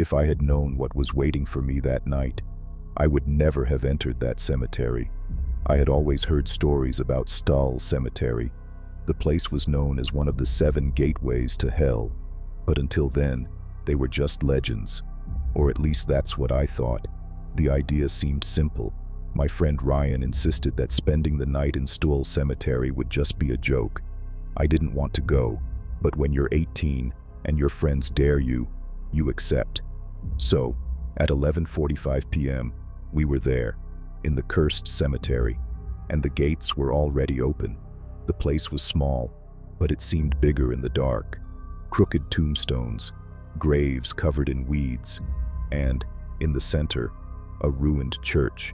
If I had known what was waiting for me that night, I would never have entered that cemetery. I had always heard stories about Stull Cemetery. The place was known as one of the 7 gateways to hell, but until then, they were just legends. Or at least that's what I thought. The idea seemed simple. My friend Ryan insisted that spending the night in Stull Cemetery would just be a joke. I didn't want to go, but when you're 18 and your friends dare you, you accept. So, at 11:45 p.m., we were there, in the cursed cemetery, and the gates were already open. The place was small, but it seemed bigger in the dark. Crooked tombstones, graves covered in weeds, and, in the center, a ruined church.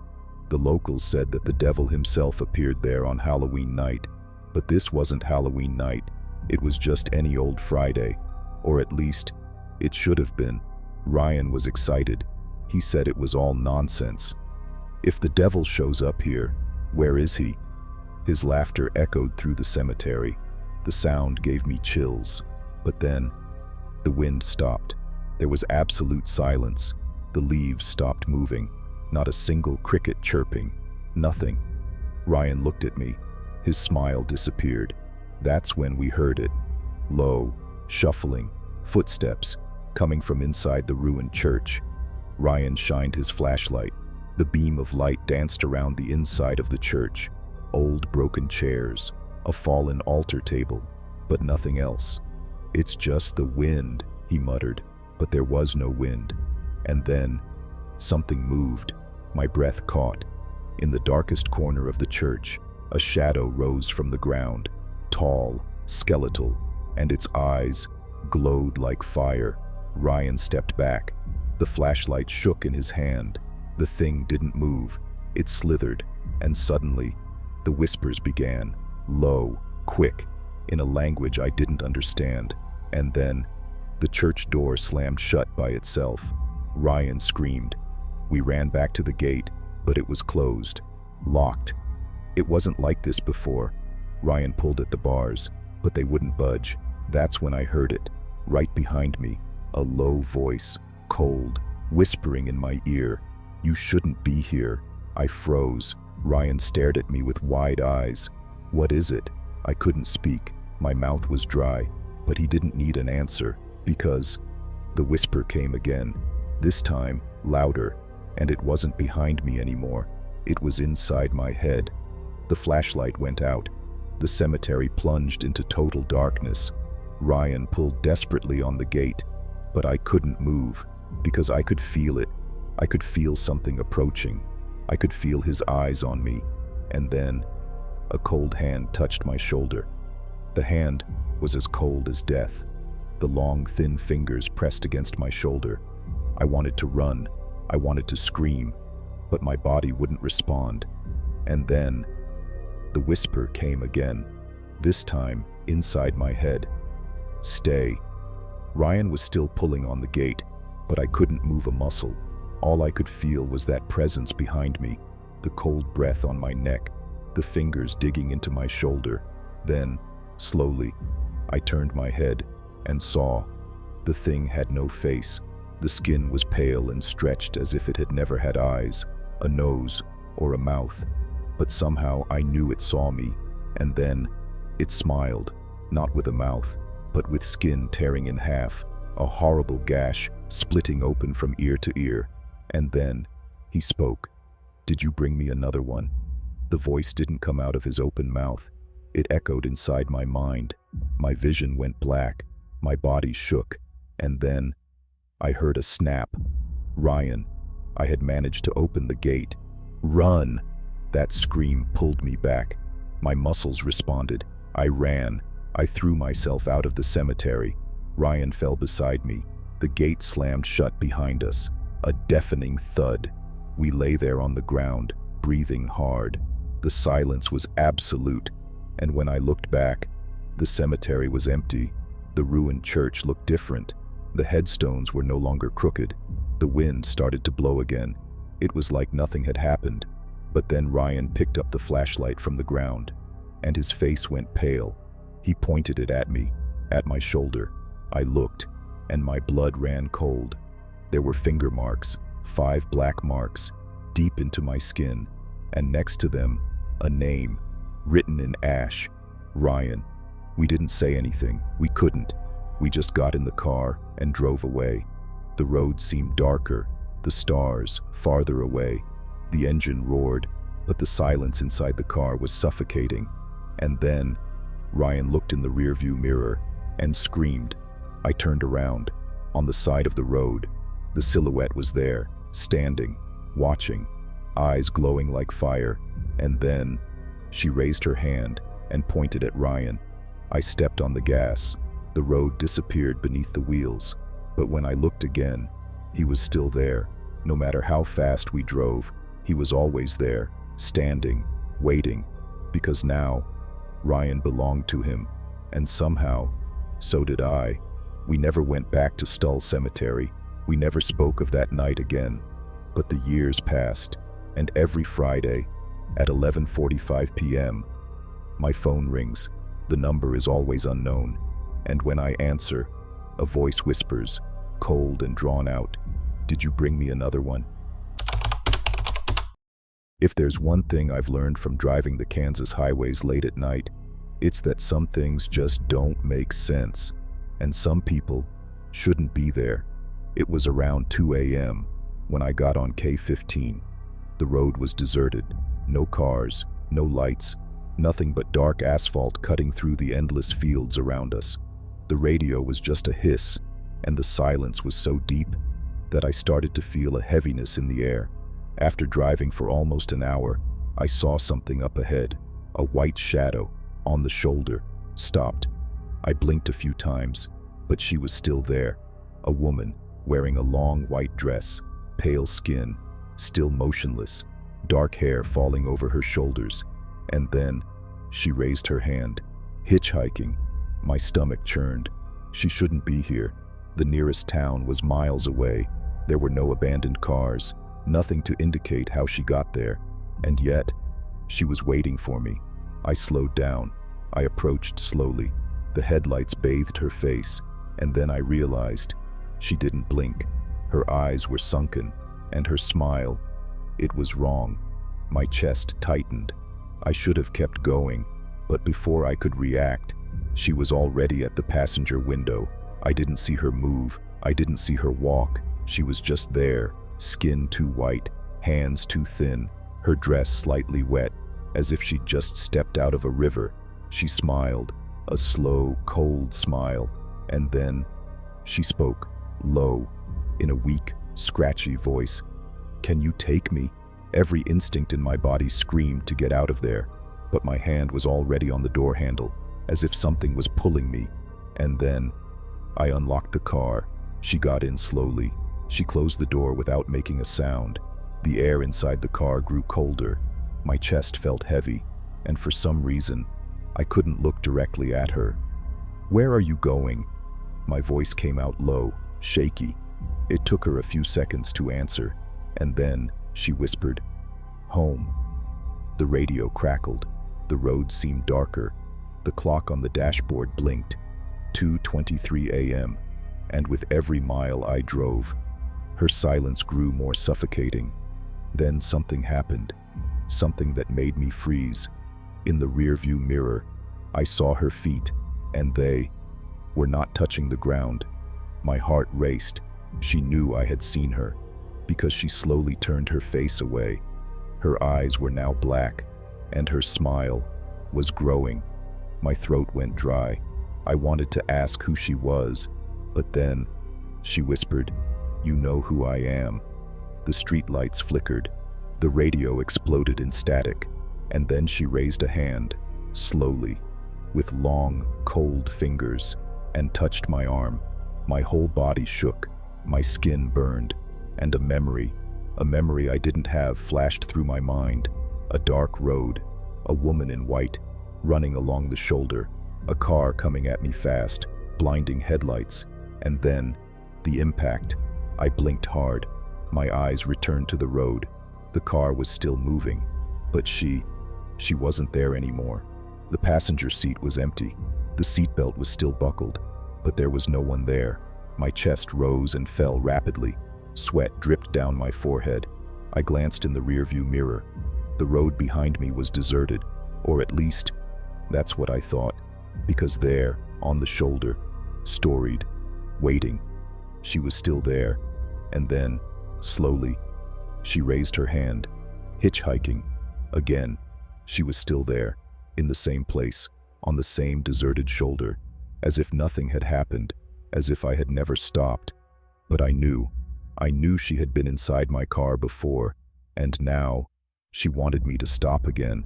The locals said that the devil himself appeared there on Halloween night, but this wasn't Halloween night. It was just any old Friday, or at least, it should have been. Ryan was excited. He said it was all nonsense. If the devil shows up here, where is he? His laughter echoed through the cemetery. The sound gave me chills. But then, the wind stopped. There was absolute silence. The leaves stopped moving. Not a single cricket chirping. Nothing. Ryan looked at me. His smile disappeared. That's when we heard it. Low, shuffling, footsteps, coming from inside the ruined church. Ryan shined his flashlight. The beam of light danced around the inside of the church. Old broken chairs, a fallen altar table, but nothing else. "It's just the wind," he muttered, but there was no wind. And then, something moved. My breath caught. In the darkest corner of the church, a shadow rose from the ground, tall, skeletal, and its eyes glowed like fire. Ryan stepped back. The flashlight shook in his hand. The thing didn't move. It slithered, and suddenly, the whispers began, low, quick, in a language I didn't understand. And then, the church door slammed shut by itself. Ryan screamed. We ran back to the gate, but it was closed, locked. It wasn't like this before. Ryan pulled at the bars, but they wouldn't budge. That's when I heard it, right behind me, a low voice, cold, whispering in my ear, "You shouldn't be here." I froze. Ryan stared at me with wide eyes. "What is it?" I couldn't speak. My mouth was dry, but he didn't need an answer, because the whisper came again, this time louder, and it wasn't behind me anymore. It was inside my head. The flashlight went out. The cemetery plunged into total darkness. Ryan pulled desperately on the gate, but I couldn't move, because I could feel it. I could feel something approaching. I could feel his eyes on me, and then a cold hand touched my shoulder. The hand was as cold as death. The long, thin fingers pressed against my shoulder. I wanted to run. I wanted to scream, but my body wouldn't respond. And then, the whisper came again, this time inside my head. "Stay." Ryan was still pulling on the gate, but I couldn't move a muscle. All I could feel was that presence behind me, the cold breath on my neck, the fingers digging into my shoulder. Then, slowly, I turned my head and saw. The thing had no face. The skin was pale and stretched as if it had never had eyes, a nose, or a mouth. But somehow I knew it saw me, and then it smiled, not with a mouth, but with skin tearing in half, a horrible gash splitting open from ear to ear. And then he spoke. "Did you bring me another one?" The voice didn't come out of his open mouth. It echoed inside my mind. My vision went black. My body shook. And then I heard a snap. Ryan. I had managed to open the gate. "Run!" That scream pulled me back. My muscles responded. I ran. I threw myself out of the cemetery. Ryan fell beside me. The gate slammed shut behind us. A deafening thud. We lay there on the ground, breathing hard. The silence was absolute, and when I looked back, the cemetery was empty. The ruined church looked different. The headstones were no longer crooked. The wind started to blow again. It was like nothing had happened. But then Ryan picked up the flashlight from the ground, and his face went pale. He pointed it at me, at my shoulder. I looked, and my blood ran cold. There were finger marks, 5 black marks, deep into my skin, and next to them, a name, written in ash, Ryan. We didn't say anything. We couldn't. We just got in the car and drove away. The road seemed darker, the stars farther away. The engine roared, but the silence inside the car was suffocating. And then, Ryan looked in the rearview mirror and screamed. I turned around. On the side of the road, the silhouette was there, standing, watching, eyes glowing like fire. And then, she raised her hand and pointed at Ryan. I stepped on the gas. The road disappeared beneath the wheels. But when I looked again, he was still there. No matter how fast we drove, he was always there, standing, waiting. Because now, Ryan belonged to him. And somehow, so did I. We never went back to Stull Cemetery. We never spoke of that night again. But the years passed, and every Friday, at 11:45 p.m., my phone rings. The number is always unknown. And when I answer, a voice whispers, cold and drawn out, "Did you bring me another one?" If there's one thing I've learned from driving the Kansas highways late at night, it's that some things just don't make sense, and some people shouldn't be there. It was around 2 a.m. when I got on K15. The road was deserted, no cars, no lights, nothing but dark asphalt cutting through the endless fields around us. The radio was just a hiss, and the silence was so deep that I started to feel a heaviness in the air. After driving for almost an hour, I saw something up ahead, a white shadow on the shoulder, stopped. I blinked a few times, but she was still there, a woman wearing a long white dress, pale skin, still motionless, dark hair falling over her shoulders. And then she raised her hand. Hitchhiking. My stomach churned. She shouldn't be here. The nearest town was miles away. There were no abandoned cars, nothing to indicate how she got there. And yet, she was waiting for me. I slowed down. I approached slowly. The headlights bathed her face, and then I realized she didn't blink. Her eyes were sunken, and her smile, it was wrong. My chest tightened. I should have kept going, but before I could react, she was already at the passenger window. I didn't see her move. I didn't see her walk. She was just there, skin too white, hands too thin, her dress slightly wet, as if she'd just stepped out of a river. She smiled, a slow, cold smile, and then she spoke, low, in a weak, scratchy voice. "Can you take me?" Every instinct in my body screamed to get out of there, but my hand was already on the door handle, as if something was pulling me. And then I unlocked the car. She got in slowly. She closed the door without making a sound. The air inside the car grew colder. My chest felt heavy, and for some reason, I couldn't look directly at her. "Where are you going?" My voice came out low, shaky. It took her a few seconds to answer, and then she whispered, "Home." The radio crackled. The road seemed darker. The clock on the dashboard blinked. 2:23 a.m., and with every mile I drove, her silence grew more suffocating. Then something happened, something that made me freeze. In the rearview mirror, I saw her feet, and they were not touching the ground. My heart raced. She knew I had seen her, because she slowly turned her face away. Her eyes were now black, and her smile was growing. My throat went dry. I wanted to ask who she was, but then she whispered, "You know who I am." The streetlights flickered. The radio exploded in static, and then she raised a hand, slowly, with long, cold fingers, and touched my arm. My whole body shook, my skin burned, and a memory I didn't have flashed through my mind. A dark road, a woman in white, running along the shoulder, a car coming at me fast, blinding headlights, and then the impact. I blinked hard. My eyes returned to the road. The car was still moving, but she wasn't there anymore. The passenger seat was empty. The seatbelt was still buckled, but there was no one there. My chest rose and fell rapidly. Sweat dripped down my forehead. I glanced in the rearview mirror. The road behind me was deserted, or at least, that's what I thought, because there, on the shoulder, storied, waiting, she was still there. And then, slowly, she raised her hand, hitchhiking. Again, she was still there, in the same place, on the same deserted shoulder, as if nothing had happened, as if I had never stopped. But I knew she had been inside my car before, and now, she wanted me to stop again.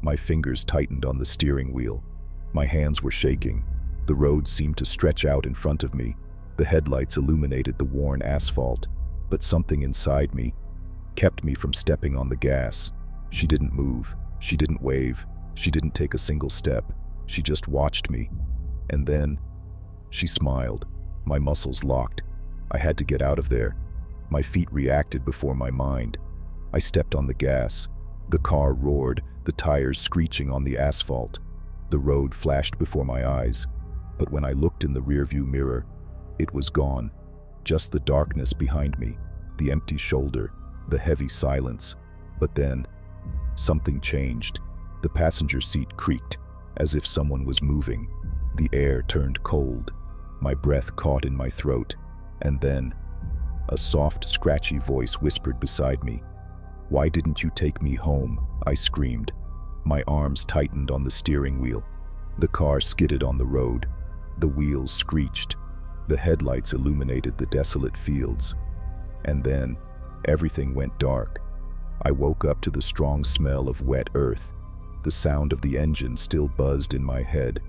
My fingers tightened on the steering wheel. My hands were shaking. The road seemed to stretch out in front of me. The headlights illuminated the worn asphalt, but something inside me kept me from stepping on the gas. She didn't move. She didn't wave. She didn't take a single step. She just watched me. And then, she smiled. My muscles locked. I had to get out of there. My feet reacted before my mind. I stepped on the gas. The car roared, the tires screeching on the asphalt. The road flashed before my eyes. But when I looked in the rearview mirror, it was gone. Just the darkness behind me, the empty shoulder, the heavy silence. But then, something changed. The passenger seat creaked, as if someone was moving. The air turned cold. My breath caught in my throat. And then, a soft, scratchy voice whispered beside me. "Why didn't you take me home?" I screamed. My arms tightened on the steering wheel. The car skidded on the road. The wheels screeched. The headlights illuminated the desolate fields. And then, everything went dark. I woke up to the strong smell of wet earth. The sound of the engine still buzzed in my head.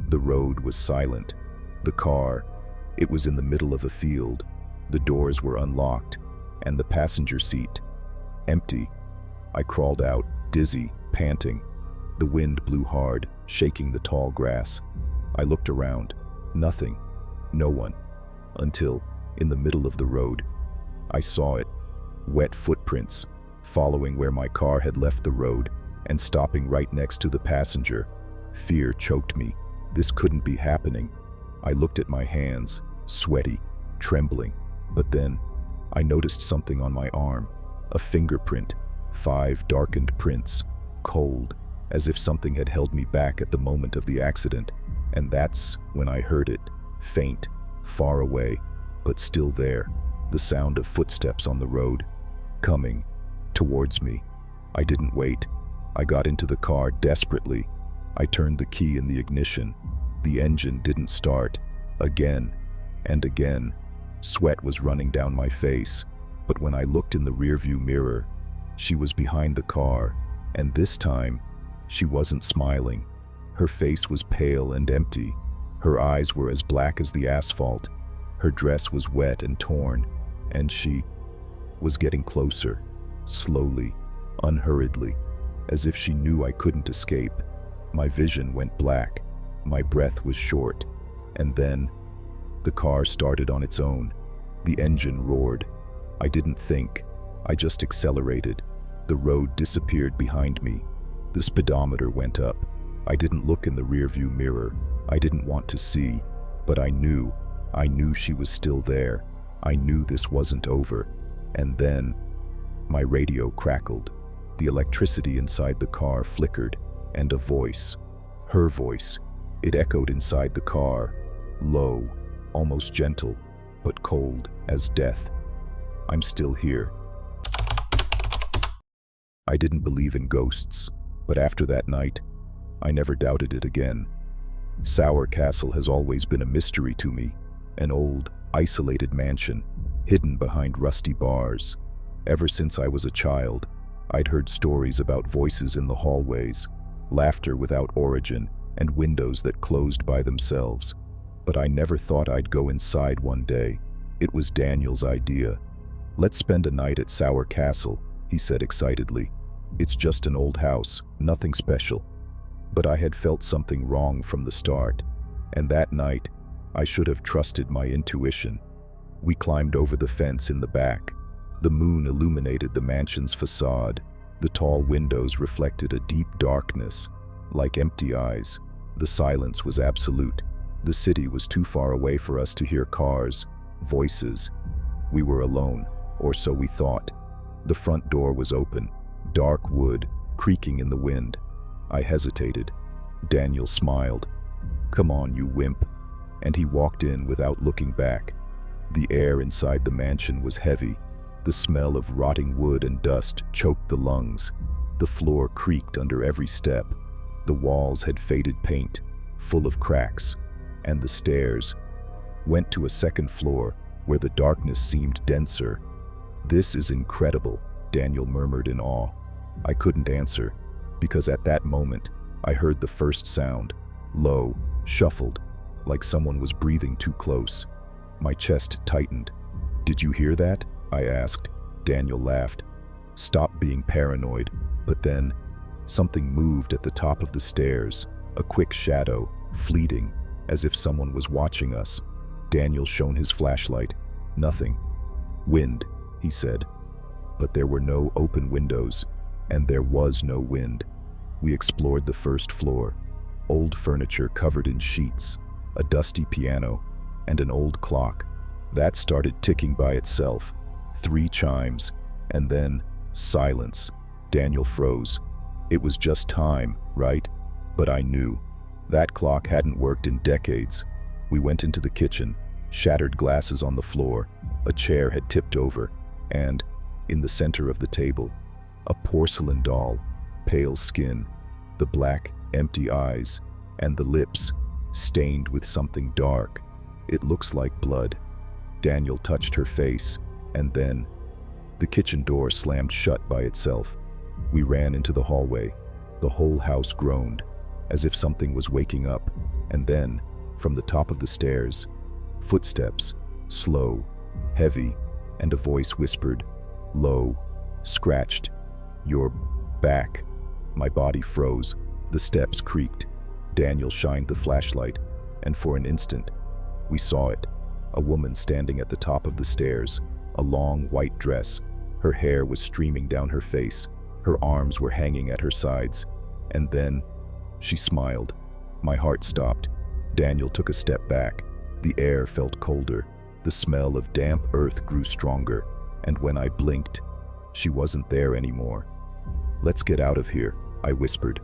The road was silent. The car, it was in the middle of a field. The doors were unlocked, and the passenger seat, empty. I crawled out, dizzy, panting. The wind blew hard, shaking the tall grass. I looked around. Nothing. No one. Until, in the middle of the road, I saw it. Wet footprints, following where my car had left the road and stopping right next to the passenger. Fear choked me. This couldn't be happening. I looked at my hands, sweaty, trembling. But then, I noticed something on my arm. A fingerprint. 5 darkened prints. Cold, as if something had held me back at the moment of the accident. And that's when I heard it. Faint, far away, but still there. The sound of footsteps on the road. Coming towards me. I didn't wait. I got into the car desperately. I turned the key in the ignition. The engine didn't start. Again and again. Sweat was running down my face. But when I looked in the rearview mirror, she was behind the car, and this time, she wasn't smiling. Her face was pale and empty. Her eyes were as black as the asphalt. Her dress was wet and torn, and she was getting closer, slowly, unhurriedly, as if she knew I couldn't escape. My vision went black. My breath was short. And then, the car started on its own. The engine roared. I didn't think. I just accelerated. The road disappeared behind me. The speedometer went up. I didn't look in the rearview mirror. I didn't want to see. But I knew she was still there. I knew this wasn't over. And then, my radio crackled. The electricity inside the car flickered, and a voice, her voice, it echoed inside the car, low, almost gentle, but cold as death. "I'm still here." I didn't believe in ghosts, but after that night, I never doubted it again. Sour Castle has always been a mystery to me, an old, isolated mansion, hidden behind rusty bars. Ever since I was a child, I'd heard stories about voices in the hallways, laughter without origin, and windows that closed by themselves. But I never thought I'd go inside one day. It was Daniel's idea. "Let's spend a night at Sour Castle," he said excitedly. "It's just an old house, nothing special." But I had felt something wrong from the start, and that night, I should have trusted my intuition. We climbed over the fence in the back. The moon illuminated the mansion's facade. The tall windows reflected a deep darkness, like empty eyes. The silence was absolute. The city was too far away for us to hear cars, voices. We were alone, or so we thought. The front door was open, dark wood, creaking in the wind. I hesitated. Daniel smiled. "Come on, you wimp." And he walked in without looking back. The air inside the mansion was heavy. The smell of rotting wood and dust choked the lungs. The floor creaked under every step. The walls had faded paint, full of cracks, and the stairs went to a second floor where the darkness seemed denser. "This is incredible," Daniel murmured in awe. I couldn't answer, because at that moment I heard the first sound, low, shuffled, like someone was breathing too close. My chest tightened. "Did you hear that?" I asked. Daniel laughed. "Stop being paranoid." But then, something moved at the top of the stairs, a quick shadow, fleeting, as if someone was watching us. Daniel shone his flashlight. "Nothing." "Wind," he said. But there were no open windows, and there was no wind. We explored the first floor. Old furniture covered in sheets, a dusty piano, and an old clock. That started ticking by itself. 3 chimes, and then silence. Daniel froze. It was just time, right? But I knew. That clock hadn't worked in decades. We went into the kitchen, shattered glasses on the floor. A chair had tipped over, and, in the center of the table, a porcelain doll, pale skin, the black, empty eyes, and the lips, stained with something dark. "It looks like blood." Daniel touched her face, and then the kitchen door slammed shut by itself. We ran into the hallway. The whole house groaned, as if something was waking up. And then, from the top of the stairs, footsteps, slow, heavy, and a voice whispered, low, scratched, "You're back." My body froze. The steps creaked. Daniel shined the flashlight, and for an instant, we saw it. A woman standing at the top of the stairs, a long white dress. Her hair was streaming down her face. Her arms were hanging at her sides. And then, she smiled. My heart stopped. Daniel took a step back. The air felt colder. The smell of damp earth grew stronger. And when I blinked, she wasn't there anymore. "Let's get out of here," I whispered.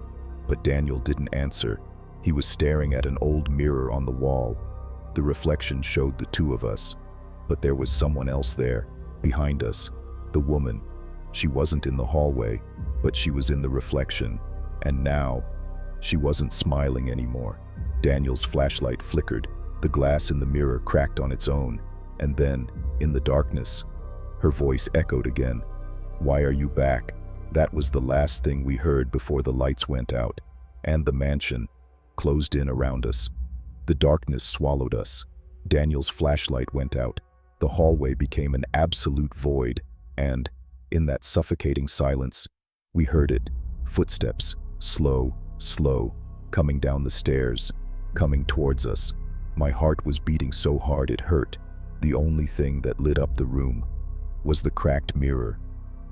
But Daniel didn't answer. He was staring at an old mirror on the wall. The reflection showed the two of us. But there was someone else there, behind us. The woman. She wasn't in the hallway, but she was in the reflection. And now, she wasn't smiling anymore. Daniel's flashlight flickered. The glass in the mirror cracked on its own. And then, in the darkness, her voice echoed again. "Why are you back?" That was the last thing we heard before the lights went out, and the mansion closed in around us. The darkness swallowed us. Daniel's flashlight went out. The hallway became an absolute void, and, in that suffocating silence, we heard it. Footsteps, slow, slow, coming down the stairs, coming towards us. My heart was beating so hard it hurt. The only thing that lit up the room was the cracked mirror.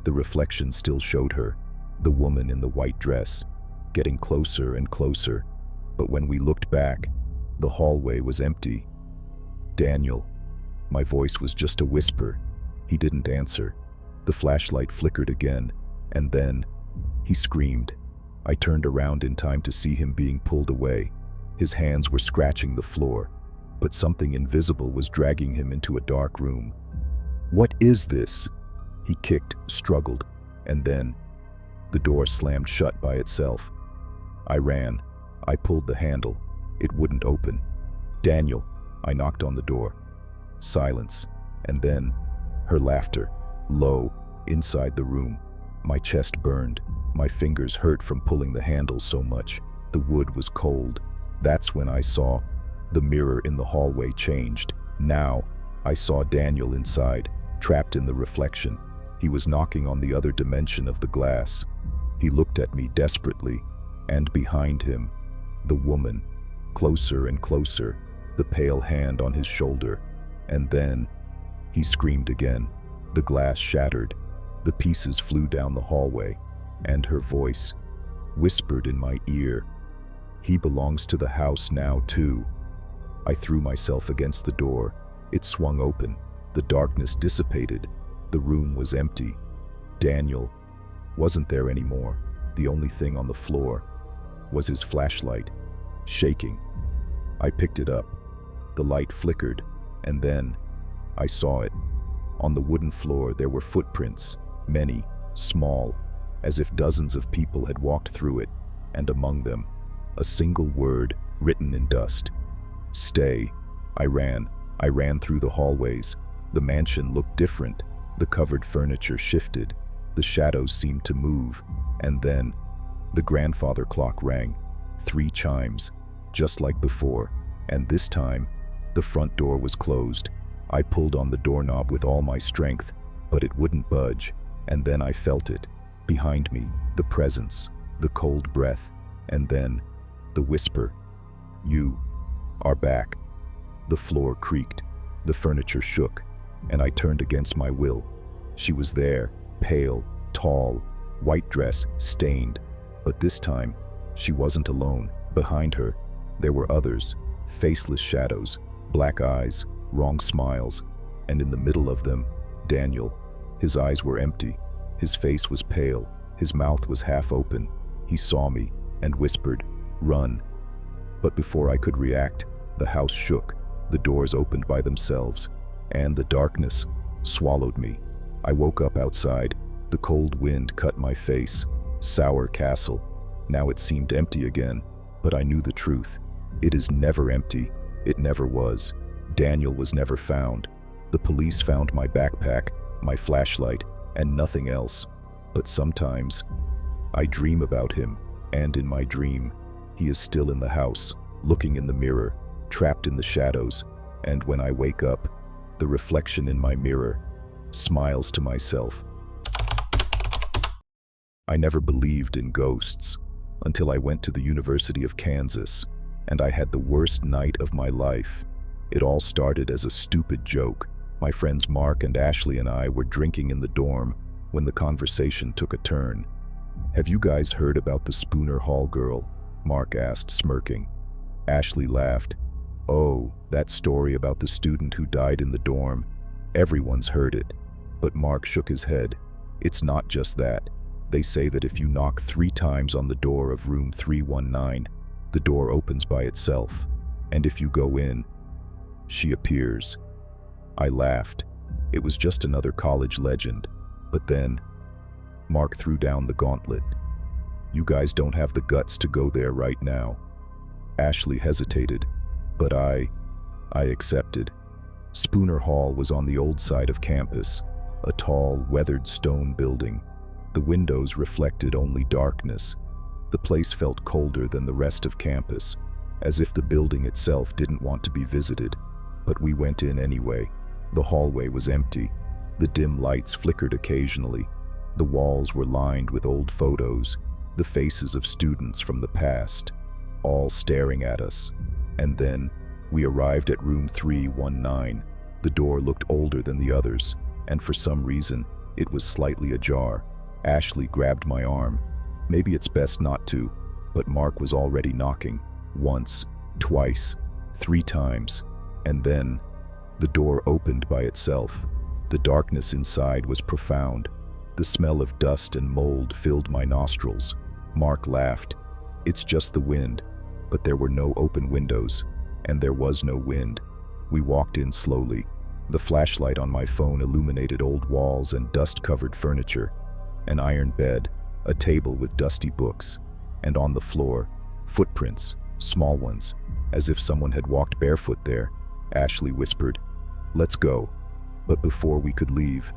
The reflection still showed her, the woman in the white dress, getting closer and closer. But when we looked back, the hallway was empty. "Daniel." My voice was just a whisper. He didn't answer. The flashlight flickered again, and then he screamed. I turned around in time to see him being pulled away. His hands were scratching the floor, but something invisible was dragging him into a dark room. "What is this?" He kicked, struggled, and then the door slammed shut by itself. I ran. I pulled the handle. It wouldn't open. "Daniel." I knocked on the door. Silence, and then her laughter, low, inside the room. My chest burned. My fingers hurt from pulling the handle so much. The wood was cold. That's when I saw the mirror in the hallway changed. Now, I saw Daniel inside, trapped in the reflection. He was knocking on the other dimension of the glass. He looked at me desperately, and behind him, the woman, closer and closer, the pale hand on his shoulder. And then, he screamed again. The glass shattered. The pieces flew down the hallway, and her voice whispered in my ear, "He belongs to the house now, too." I threw myself against the door. It swung open. The darkness dissipated, The room was empty. Daniel wasn't there anymore. The only thing on the floor was his flashlight, shaking. I picked it up. The light flickered, and then I saw it. On the wooden floor there were footprints, many, small, as if dozens of people had walked through it, and among them, a single word written in dust. Stay. I ran through the hallways. The mansion looked different. The covered furniture shifted. The shadows seemed to move. And then, the grandfather clock rang. 3 chimes, just like before. And this time, the front door was closed. I pulled on the doorknob with all my strength, but it wouldn't budge. And then I felt it. Behind me, the presence, the cold breath, and then, the whisper. You are back. The floor creaked. The furniture shook, and I turned against my will. She was there, pale, tall, white dress, stained. But this time, she wasn't alone. Behind her, there were others, faceless shadows, black eyes, wrong smiles, and in the middle of them, Daniel. His eyes were empty. His face was pale. His mouth was half open. He saw me and whispered, "Run." But before I could react, the house shook. The doors opened by themselves, and the darkness swallowed me. I woke up outside. The cold wind cut my face. Sour castle. Now it seemed empty again, but I knew the truth. It is never empty. It never was. Daniel was never found. The police found my backpack, my flashlight, and nothing else. But sometimes, I dream about him, and in my dream, he is still in the house, looking in the mirror, trapped in the shadows, and when I wake up, the reflection in my mirror smiles to myself. I never believed in ghosts until I went to the University of Kansas, and I had the worst night of my life. It all started as a stupid joke. My friends Mark and Ashley and I were drinking in the dorm when the conversation took a turn. "Have you guys heard about the Spooner Hall girl?" Mark asked, smirking. Ashley laughed. "Oh, that story about the student who died in the dorm. Everyone's heard it." But Mark shook his head. "It's not just that. They say that if you knock 3 times on the door of room 319, the door opens by itself. And if you go in, she appears." I laughed. It was just another college legend. But then, Mark threw down the gauntlet. "You guys don't have the guts to go there right now." Ashley hesitated, but I accepted. Spooner Hall was on the old side of campus, a tall, weathered stone building. The windows reflected only darkness. The place felt colder than the rest of campus, as if the building itself didn't want to be visited. But we went in anyway. The hallway was empty. The dim lights flickered occasionally. The walls were lined with old photos, the faces of students from the past, all staring at us. And then, we arrived at room 319. The door looked older than the others, and for some reason, it was slightly ajar. Ashley grabbed my arm. Maybe it's best not to, but Mark was already knocking. Once, twice, 3 times. And then, the door opened by itself. The darkness inside was profound. The smell of dust and mold filled my nostrils. Mark laughed. "It's just the wind." But there were no open windows, and there was no wind. We walked in slowly. The flashlight on my phone illuminated old walls and dust-covered furniture, an iron bed, a table with dusty books, and on the floor, footprints, small ones, as if someone had walked barefoot there. Ashley whispered, "Let's go." But before we could leave,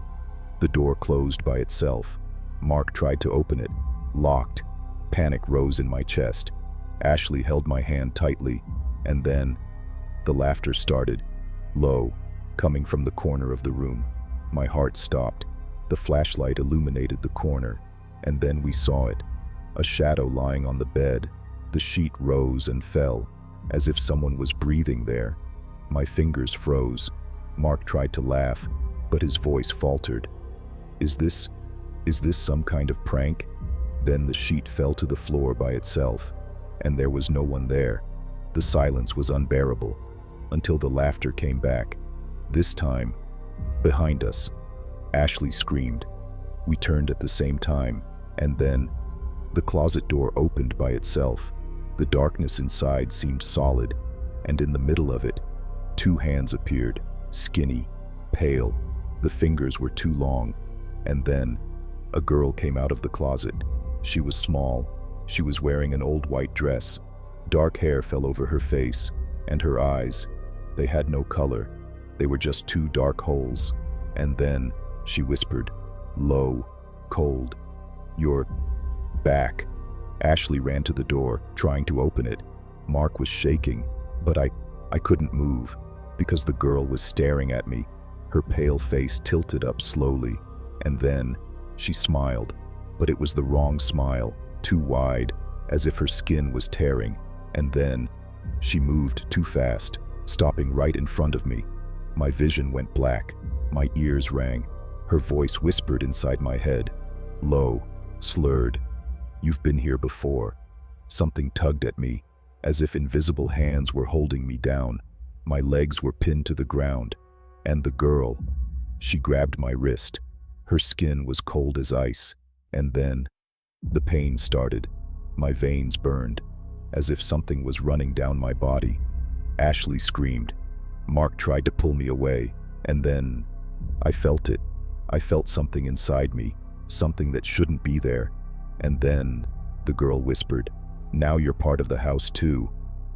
the door closed by itself. Mark tried to open it, locked. Panic rose in my chest. Ashley held my hand tightly, and then the laughter started, low, coming from the corner of the room. My heart stopped. The flashlight illuminated the corner, and then we saw it, a shadow lying on the bed. The sheet rose and fell, as if someone was breathing there. My fingers froze. Mark tried to laugh, but his voice faltered. Is this some kind of prank?" Then the sheet fell to the floor by itself, and there was no one there. The silence was unbearable, until the laughter came back. This time, behind us. Ashley screamed. We turned at the same time, and then the closet door opened by itself. The darkness inside seemed solid, and in the middle of it, two hands appeared, skinny, pale. The fingers were too long, and then a girl came out of the closet. She was small. She was wearing an old white dress. Dark hair fell over her face, and her eyes, they had no color. They were just two dark holes. And then she whispered, low, cold, "You're back." Ashley ran to the door, trying to open it. Mark was shaking, but I couldn't move, because the girl was staring at me. Her pale face tilted up slowly, and then she smiled, but it was the wrong smile, too wide, as if her skin was tearing. And then she moved too fast, stopping right in front of me. My vision went black. My ears rang. Her voice whispered inside my head, low, slurred, "You've been here before." Something tugged at me, as if invisible hands were holding me down. My legs were pinned to the ground, and the girl, she grabbed my wrist. Her skin was cold as ice, and then the pain started. My veins burned, as if something was running down my body. Ashley screamed. Mark tried to pull me away, and then I felt it. I felt something inside me, something that shouldn't be there. And then the girl whispered, "Now you're part of the house too."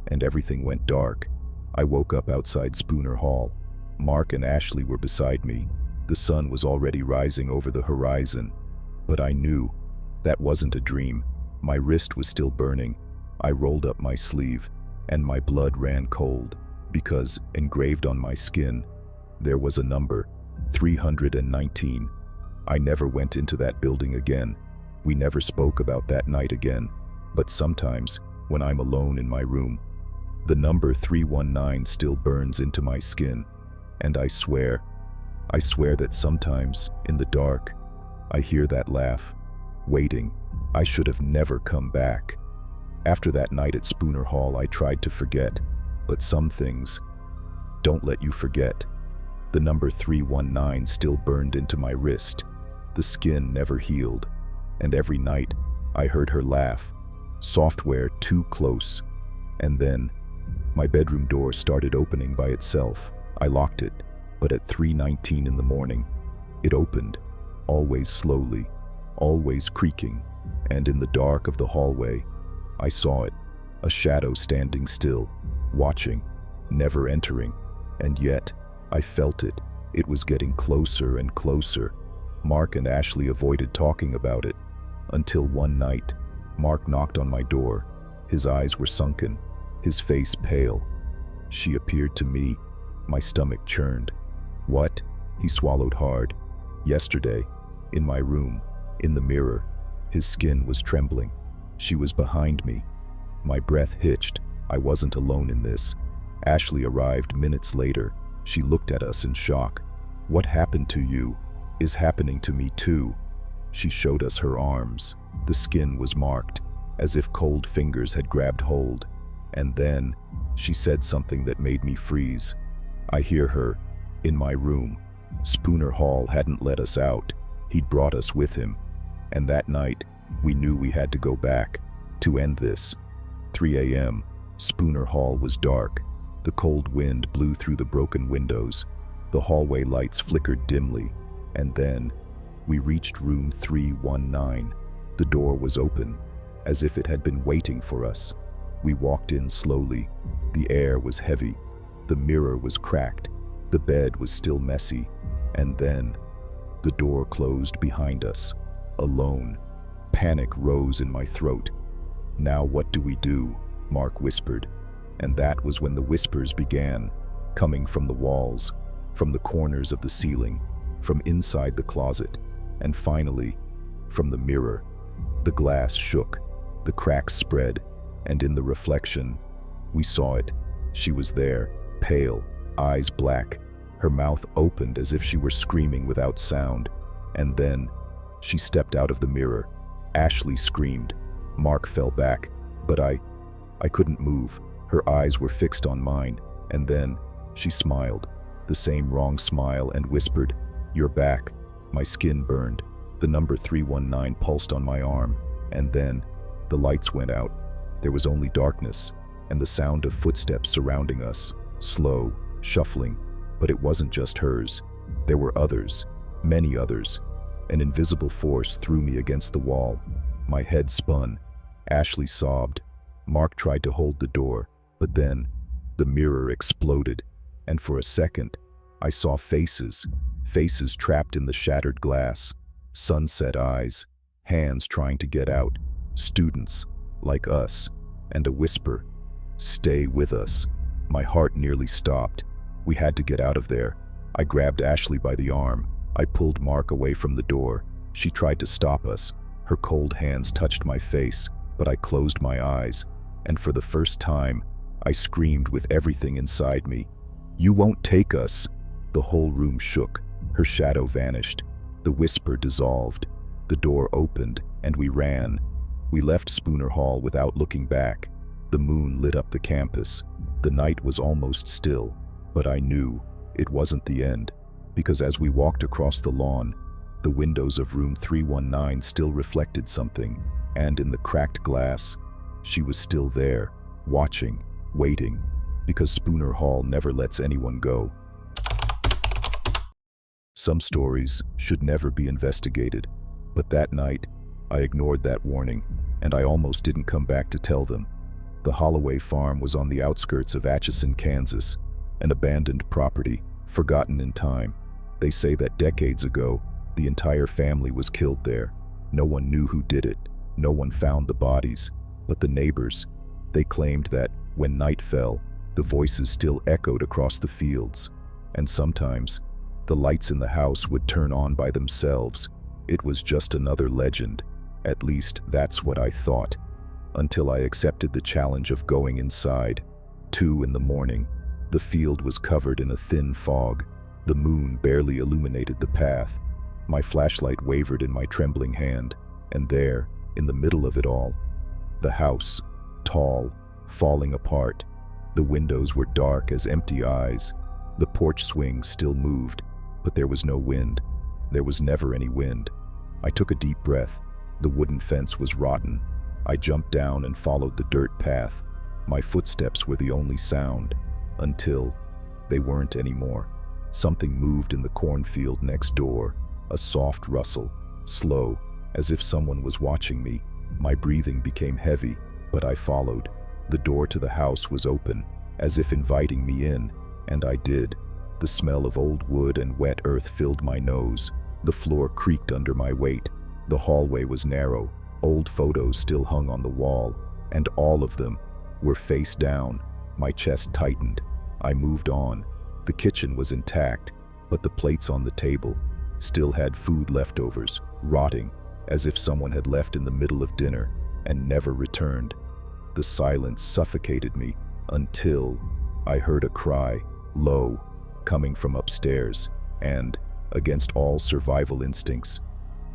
And everything went dark. I woke up outside Spooner Hall. Mark and Ashley were beside me. The sun was already rising over the horizon. But I knew that wasn't a dream. My wrist was still burning. I rolled up my sleeve, and my blood ran cold, because engraved on my skin, there was a number, 319. I never went into that building again. We never spoke about that night again. But sometimes, when I'm alone in my room, the number 319 still burns into my skin. And I swear that sometimes, in the dark, I hear that laugh, waiting. I should have never come back. After that night at Spooner Hall, I tried to forget, but some things don't let you forget. The number 319 still burned into my wrist. The skin never healed. And every night, I heard her laugh. Software too close. And then, my bedroom door started opening by itself. I locked it, but at 3:19 in the morning, it opened, always slowly, always creaking, and in the dark of the hallway, I saw it, a shadow standing still, watching, never entering, and yet, I felt it. It was getting closer and closer. Mark and Ashley avoided talking about it, until one night, Mark knocked on my door. His eyes were sunken, his face pale. She appeared to me. My stomach churned. "What?" He swallowed hard. "Yesterday, in my room, in the mirror." His skin was trembling. She was behind me. My breath hitched. I wasn't alone in this. Ashley arrived minutes later. She looked at us in shock. "What happened to you is happening to me too." She showed us her arms. The skin was marked, as if cold fingers had grabbed hold. And then, she said something that made me freeze. I hear her, in my room. Spooner Hall hadn't let us out. He'd brought us with him. And that night, we knew we had to go back, to end this. 3 a.m., Spooner Hall was dark. The cold wind blew through the broken windows. The hallway lights flickered dimly. And then, we reached room 319. The door was open, as if it had been waiting for us. We walked in slowly. The air was heavy. The mirror was cracked. The bed was still messy. And then, the door closed behind us. Alone. Panic rose in my throat. "Now what do we do?" Mark whispered. And that was when the whispers began, coming from the walls, from the corners of the ceiling, from inside the closet, and finally, from the mirror. The glass shook, the cracks spread, and in the reflection, we saw it. She was there, pale, eyes black, her mouth opened as if she were screaming without sound. And then, she stepped out of the mirror. Ashley screamed. Mark fell back, but I couldn't move. Her eyes were fixed on mine, and then she smiled, the same wrong smile, and whispered, "You're back." My skin burned. The number 319 pulsed on my arm, and then the lights went out. There was only darkness, and the sound of footsteps surrounding us, slow, shuffling, but it wasn't just hers. There were others, many others. An invisible force threw me against the wall. My head spun. Ashley sobbed. Mark tried to hold the door, but then the mirror exploded, and for a second, I saw faces trapped in the shattered glass, sunset eyes, hands trying to get out, students like us, and a whisper, "Stay with us." My heart nearly stopped. We had to get out of there. I grabbed Ashley by the arm. I pulled Mark away from the door. She tried to stop us. Her cold hands touched my face, but I closed my eyes, and for the first time, I screamed with everything inside me. "You won't take us!" The whole room shook. Her shadow vanished. The whisper dissolved. The door opened, and we ran. We left Spooner Hall without looking back. The moon lit up the campus. The night was almost still, but I knew it wasn't the end, because as we walked across the lawn, the windows of room 319 still reflected something, and in the cracked glass, she was still there, watching, waiting, because Spooner Hall never lets anyone go. Some stories should never be investigated, but that night, I ignored that warning, and I almost didn't come back to tell them. The Holloway farm was on the outskirts of Atchison, Kansas, an abandoned property, forgotten in time. They say that decades ago, the entire family was killed there. No one knew who did it. No one found the bodies. But the neighbors, they claimed that when night fell, the voices still echoed across the fields. And sometimes, the lights in the house would turn on by themselves. It was just another legend. At least that's what I thought, until I accepted the challenge of going inside. 2 in the morning. The field was covered in a thin fog. The moon barely illuminated the path. My flashlight wavered in my trembling hand, and there, in the middle of it all, the house, tall, falling apart. The windows were dark as empty eyes. The porch swing still moved, but there was no wind. There was never any wind. I took a deep breath. The wooden fence was rotten. I jumped down and followed the dirt path. My footsteps were the only sound, until they weren't anymore. Something moved in the cornfield next door, a soft rustle, slow, as if someone was watching me. My breathing became heavy, but I followed. The door to the house was open, as if inviting me in, and I did. The smell of old wood and wet earth filled my nose. The floor creaked under my weight. The hallway was narrow. Old photos still hung on the wall, and all of them were face down. My chest tightened. I moved on. The kitchen was intact, but the plates on the table still had food leftovers, rotting, as if someone had left in the middle of dinner and never returned. The silence suffocated me until I heard a cry, low, coming from upstairs, and, against all survival instincts,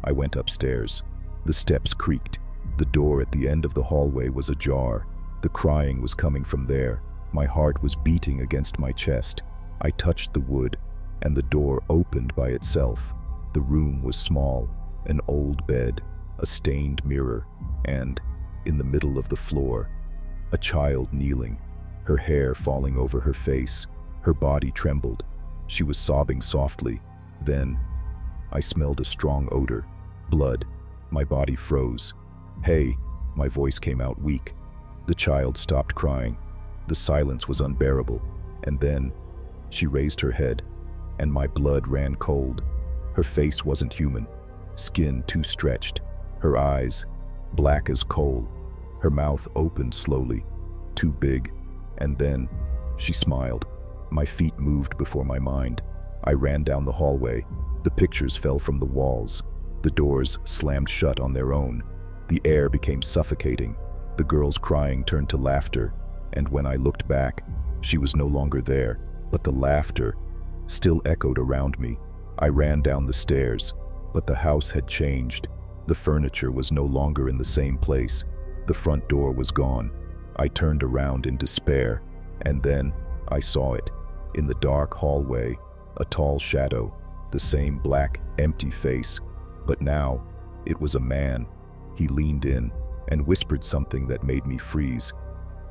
I went upstairs. The steps creaked. The door at the end of the hallway was ajar. The crying was coming from there. My heart was beating against my chest. I touched the wood, and the door opened by itself. The room was small, an old bed, a stained mirror, and, in the middle of the floor, a child kneeling, her hair falling over her face. Her body trembled. She was sobbing softly. Then, I smelled a strong odor. Blood. My body froze. "Hey," my voice came out weak. The child stopped crying. The silence was unbearable. And then, she raised her head, and my blood ran cold. Her face wasn't human. Skin too stretched. Her eyes, black as coal. Her mouth opened slowly, too big. And then, she smiled. My feet moved before my mind. I ran down the hallway. The pictures fell from the walls. The doors slammed shut on their own. The air became suffocating. The girl's crying turned to laughter, and when I looked back, she was no longer there, but the laughter still echoed around me. I ran down the stairs, but the house had changed. The furniture was no longer in the same place. The front door was gone. I turned around in despair, and then I saw it. In the dark hallway, a tall shadow, the same black, empty face, but now it was a man. He leaned in and whispered something that made me freeze.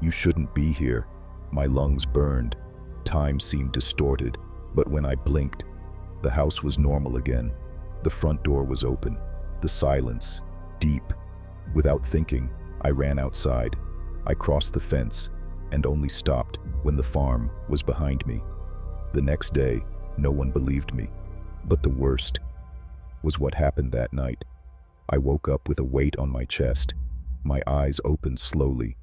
"You shouldn't be here." My lungs burned. Time seemed distorted, but when I blinked, the house was normal again. The front door was open. The silence, deep. Without thinking, I ran outside. I crossed the fence and only stopped when the farm was behind me. The next day, no one believed me. But the worst was what happened that night. I woke up with a weight on my chest. My eyes opened slowly.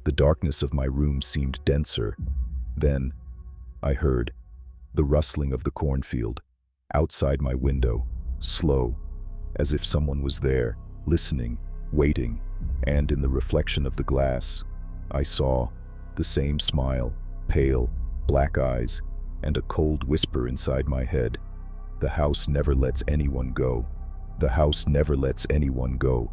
The darkness of my room seemed denser. Then, I heard the rustling of the cornfield outside my window, slow, as if someone was there, listening, waiting, and in the reflection of the glass, I saw the same smile, pale, black eyes, and a cold whisper inside my head. "The house never lets anyone go. The house never lets anyone go."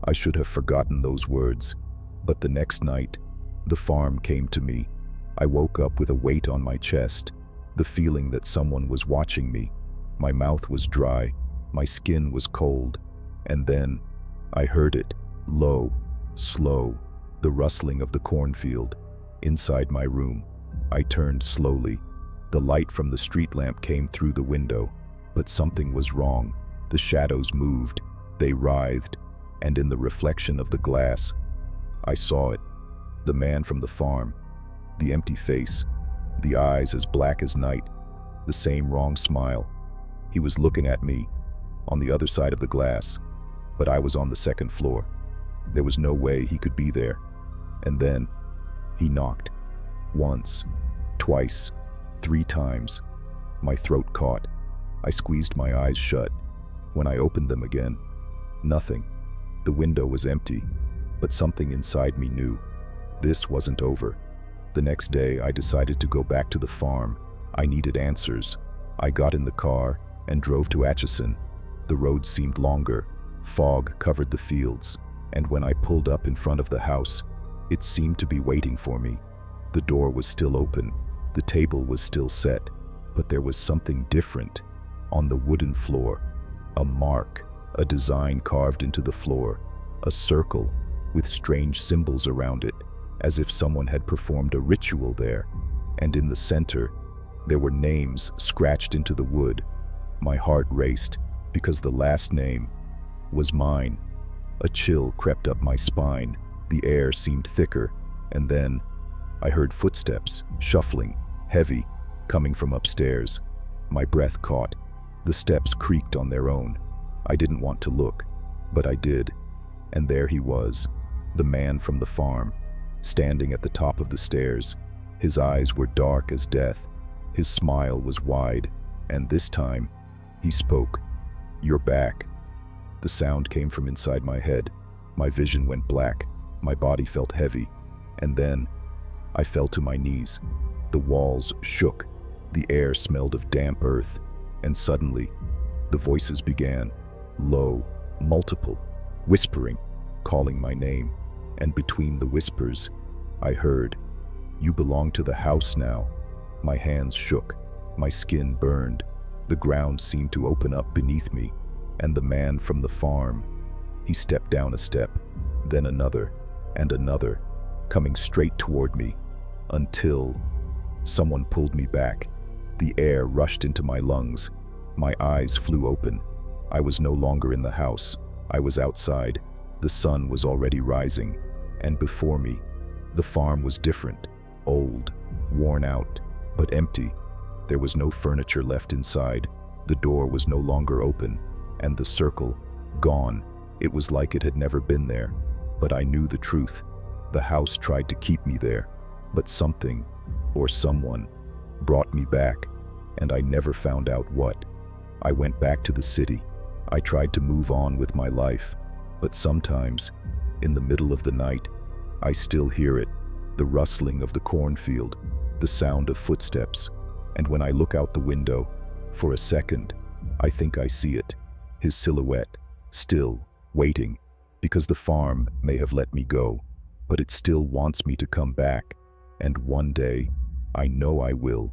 I should have forgotten those words, but the next night, the farm came to me. I woke up with a weight on my chest, the feeling that someone was watching me. My mouth was dry, my skin was cold, and then I heard it, low, slow, the rustling of the cornfield. Inside my room, I turned slowly. The light from the street lamp came through the window, but something was wrong. The shadows moved, they writhed, and in the reflection of the glass, I saw it. The man from the farm, the empty face, the eyes as black as night, the same wrong smile. He was looking at me, on the other side of the glass, but I was on the second floor. There was no way he could be there. And then, he knocked. Once, twice, 3 times. My throat caught. I squeezed my eyes shut. When I opened them again, nothing. The window was empty, but something inside me knew this wasn't over. The next day, I decided to go back to the farm. I needed answers. I got in the car and drove to Atchison. The road seemed longer. Fog covered the fields, and when I pulled up in front of the house, it seemed to be waiting for me. The door was still open. The table was still set, but there was something different. On the wooden floor, a mark, a design carved into the floor, a circle with strange symbols around it, as if someone had performed a ritual there. And in the center, there were names scratched into the wood. My heart raced because the last name was mine. A chill crept up my spine. The air seemed thicker, and then I heard footsteps, shuffling, heavy, coming from upstairs. My breath caught. The steps creaked on their own. I didn't want to look, but I did. And there he was, the man from the farm, standing at the top of the stairs. His eyes were dark as death. His smile was wide, and this time, he spoke. "You're back." The sound came from inside my head. My vision went black. My body felt heavy. And then, I fell to my knees. The walls shook. The air smelled of damp earth. And suddenly, the voices began, low, multiple, whispering, calling my name. And between the whispers, I heard, "You belong to the house now." My hands shook. My skin burned. The ground seemed to open up beneath me. And the man from the farm, he stepped down a step, then another, and another, coming straight toward me, until someone pulled me back. The air rushed into my lungs. My eyes flew open. I was no longer in the house. I was outside. The sun was already rising, and before me, the farm was different, old, worn out, but empty. There was no furniture left inside. The door was no longer open, and the circle, gone. It was like it had never been there. But I knew the truth. The house tried to keep me there, but something, or someone, brought me back, and I never found out what. I went back to the city. I tried to move on with my life, but sometimes, in the middle of the night, I still hear it, the rustling of the cornfield, the sound of footsteps, and when I look out the window, for a second, I think I see it, his silhouette, still waiting, because the farm may have let me go, but it still wants me to come back, and one day, I know I will.